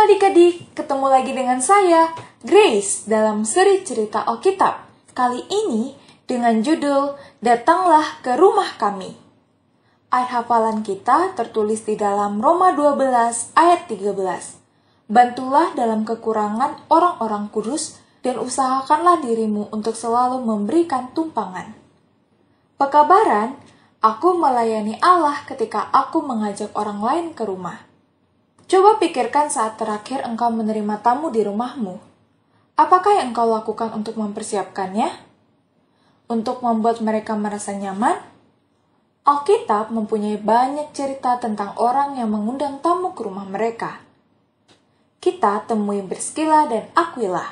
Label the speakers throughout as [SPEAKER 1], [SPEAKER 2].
[SPEAKER 1] adik-adik, ketemu lagi dengan saya, Grace, dalam seri cerita Alkitab. Kali ini dengan judul Datanglah ke Rumah Kami. Ayat hafalan kita tertulis di dalam Roma 12 ayat 13. Bantulah dalam kekurangan orang-orang kudus dan usahakanlah dirimu untuk selalu memberikan tumpangan. Pekabaran, aku melayani Allah ketika aku mengajak orang lain ke rumah. Coba pikirkan saat terakhir engkau menerima tamu di rumahmu. Apakah yang engkau lakukan untuk mempersiapkannya? Untuk membuat mereka merasa nyaman? Alkitab mempunyai banyak cerita tentang orang yang mengundang tamu ke rumah mereka. Kita temui Priscilla dan Aquila.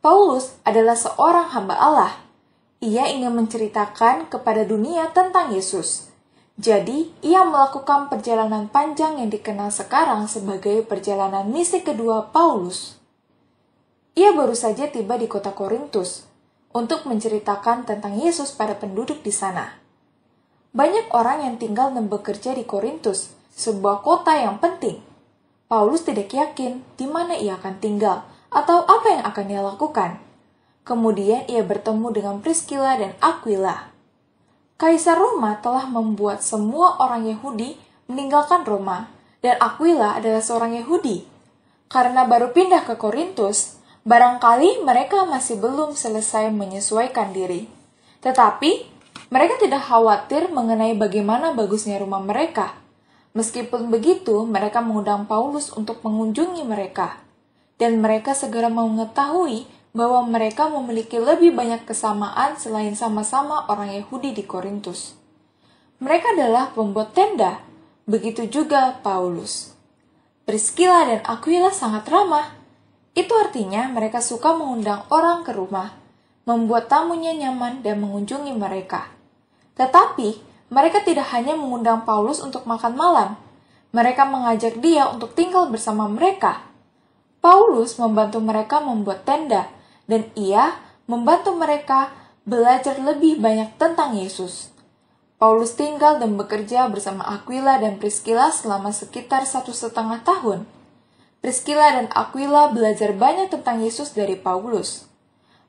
[SPEAKER 1] Paulus adalah seorang hamba Allah. Ia ingin menceritakan kepada dunia tentang Yesus. Jadi, ia melakukan perjalanan panjang yang dikenal sekarang sebagai perjalanan misi kedua Paulus. Ia baru saja tiba di kota Korintus untuk menceritakan tentang Yesus pada penduduk di sana. Banyak orang yang tinggal dan bekerja di Korintus, sebuah kota yang penting. Paulus tidak yakin di mana ia akan tinggal atau apa yang akan ia lakukan. Kemudian ia bertemu dengan Priscilla dan Aquila. Kaisar Roma telah membuat semua orang Yahudi meninggalkan Roma, dan Aquila adalah seorang Yahudi. Karena baru pindah ke Korintus, barangkali mereka masih belum selesai menyesuaikan diri. Tetapi, mereka tidak khawatir mengenai bagaimana bagusnya rumah mereka. Meskipun begitu, mereka mengundang Paulus untuk mengunjungi mereka. Dan mereka segera mengetahui bahwa mereka memiliki lebih banyak kesamaan selain sama-sama orang Yahudi di Korintus. Mereka adalah pembuat tenda, begitu juga Paulus. Priscilla dan Aquila sangat ramah. Itu artinya mereka suka mengundang orang ke rumah, membuat tamunya nyaman dan mengunjungi mereka. Tetapi, mereka tidak hanya mengundang Paulus untuk makan malam. Mereka mengajak dia untuk tinggal bersama mereka. Paulus membantu mereka membuat tenda, dan ia membantu mereka belajar lebih banyak tentang Yesus. Paulus tinggal dan bekerja bersama Aquila dan Priscilla selama sekitar 1,5 tahun. Priscilla dan Aquila belajar banyak tentang Yesus dari Paulus.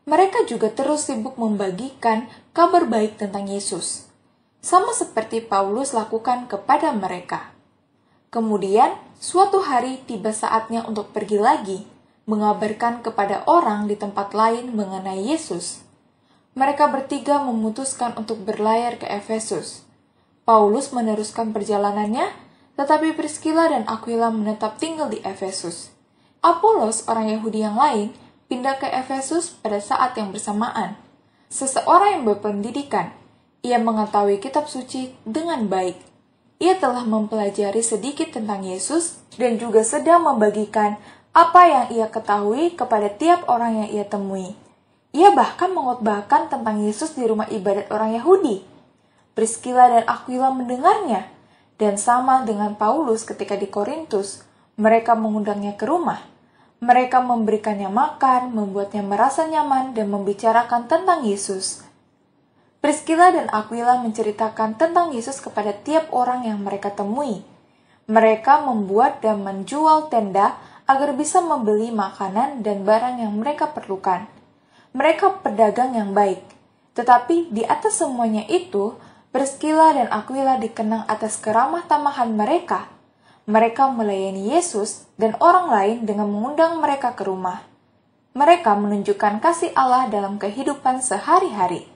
[SPEAKER 1] Mereka juga terus sibuk membagikan kabar baik tentang Yesus, sama seperti Paulus lakukan kepada mereka. Kemudian, suatu hari tiba saatnya untuk pergi lagi, mengabarkan kepada orang di tempat lain mengenai Yesus. Mereka bertiga memutuskan untuk berlayar ke Efesus. Paulus meneruskan perjalanannya, tetapi Priscilla dan Aquila menetap tinggal di Efesus. Apolos, orang Yahudi yang lain, pindah ke Efesus pada saat yang bersamaan. Seseorang yang berpendidikan, ia mengetahui kitab suci dengan baik. Ia telah mempelajari sedikit tentang Yesus dan juga sedang membagikan apa yang ia ketahui kepada tiap orang yang ia temui. Ia bahkan mengotbahkan tentang Yesus di rumah ibadat orang Yahudi. Priscilla dan Aquila mendengarnya, dan sama dengan Paulus ketika di Korintus, mereka mengundangnya ke rumah. Mereka memberikannya makan, membuatnya merasa nyaman, dan membicarakan tentang Yesus. Priscilla dan Aquila menceritakan tentang Yesus kepada tiap orang yang mereka temui. Mereka membuat dan menjual tenda agar bisa membeli makanan dan barang yang mereka perlukan. Mereka pedagang yang baik. Tetapi di atas semuanya itu, Priscilla dan Aquila dikenang atas keramah tamahan mereka. Mereka melayani Yesus dan orang lain dengan mengundang mereka ke rumah. Mereka menunjukkan kasih Allah dalam kehidupan sehari-hari.